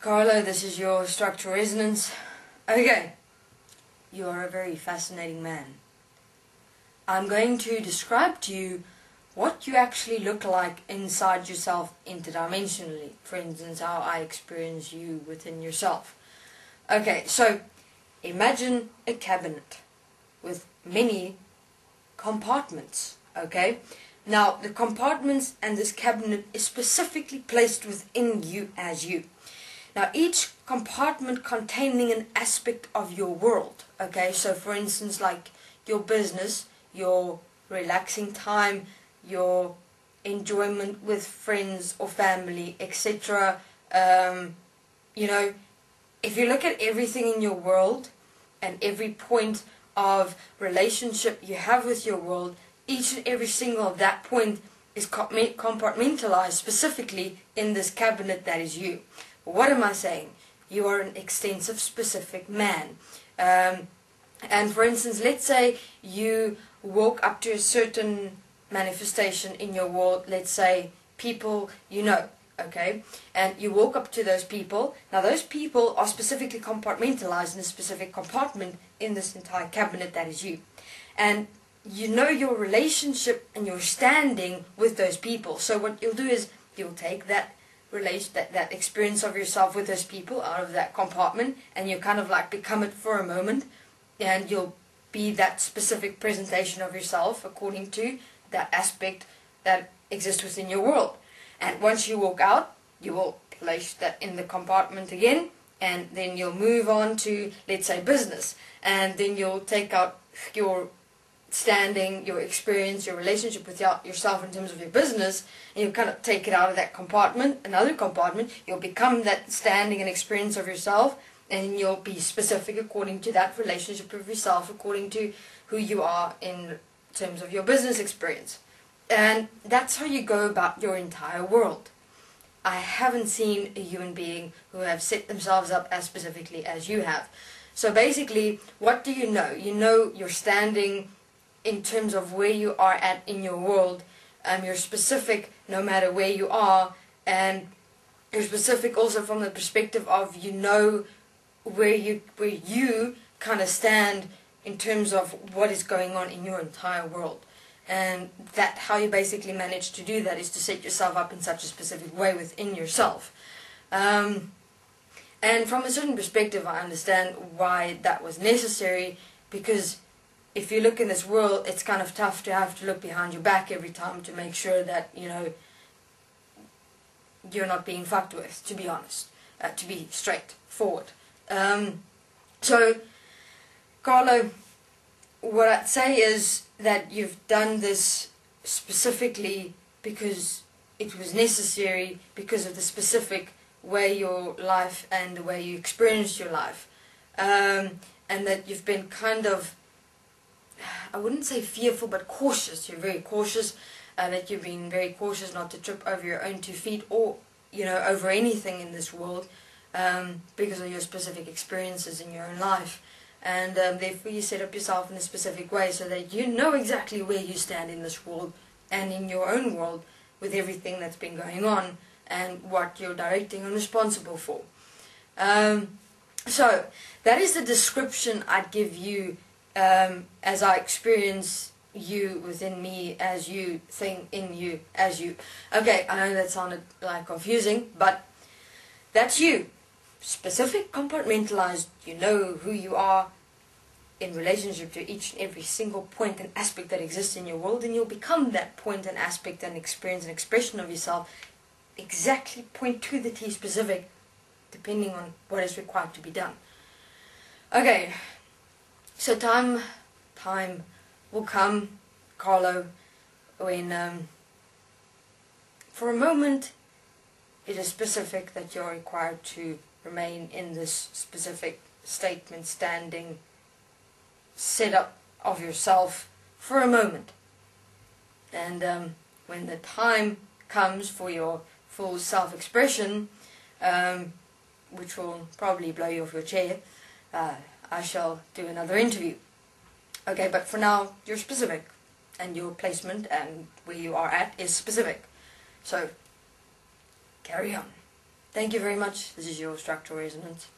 Carlo, this is your structural resonance. Okay, you are a very fascinating man. I'm going to describe to you what you actually look like inside yourself interdimensionally. For instance, how I experience you within yourself. Okay, so imagine a cabinet with many compartments, okay? Now, the compartments and this cabinet is specifically placed within you as you. Now, each compartment containing an aspect of your world, okay? So, for instance, like your business, your relaxing time, your enjoyment with friends or family, etc. You know, if you look at everything in your world and every point of relationship you have with your world, each and every single of that point is compartmentalized specifically in this cabinet that is you. What am I saying? You are an extensive, specific man. And for instance, let's say you walk up to a certain manifestation in your world, let's say people you know, okay? And you walk up to those people. Now those people are specifically compartmentalized in a specific compartment in this entire cabinet that is you. And you know your relationship and your standing with those people. So what you'll do is you'll take that that experience of yourself with those people out of that compartment, and you kind of like become it for a moment, and you'll be that specific presentation of yourself according to that aspect that exists within your world. And once you walk out, you will place that in the compartment again, and then you'll move on to, let's say, business, and then you'll take out your standing, your experience, your relationship with yourself in terms of your business, and you kind of take it out of that compartment, another compartment. You'll become that standing and experience of yourself, and you'll be specific according to that relationship with yourself, according to who you are in terms of your business experience. And that's how you go about your entire world. I haven't seen a human being who have set themselves up as specifically as you have. So basically, what do you know? You know your standing in terms of where you are at in your world. You're specific no matter where you are, and you're specific also from the perspective of you know where you kind of stand in terms of what is going on in your entire world. And that how you basically manage to do that is to set yourself up in such a specific way within yourself. And from a certain perspective, I understand why that was necessary, because if you look in this world, it's kind of tough to have to look behind your back every time to make sure that, you know, you're not being fucked with, to be honest, to be straightforward. So, Carlo, what I'd say is that you've done this specifically because it was necessary, because of the specific way your life and the way you experienced your life. And that you've been kind of, I wouldn't say fearful, but cautious. You're very cautious, that you've been very cautious not to trip over your own 2 feet or, you know, over anything in this world, because of your specific experiences in your own life. And therefore you set up yourself in a specific way so that you know exactly where you stand in this world and in your own world with everything that's been going on and what you're directing and responsible for. So that is the description I'd give you as I experience you within me as you, thing in you as you. Okay, I know that sounded like confusing, but that's you. Specific, compartmentalized, you know who you are in relationship to each and every single point and aspect that exists in your world, and you'll become that point and aspect and experience and expression of yourself, exactly point to the T specific, depending on what is required to be done. Okay, so time will come, Carlo, when for a moment it is specific that you're required to remain in this specific statement, standing, setup of yourself for a moment. And when the time comes for your full self-expression, which will probably blow you off your chair, I shall do another interview. Okay, but for now, you're specific, and your placement and where you are at is specific. So, carry on. Thank you very much. This is your structural resonance.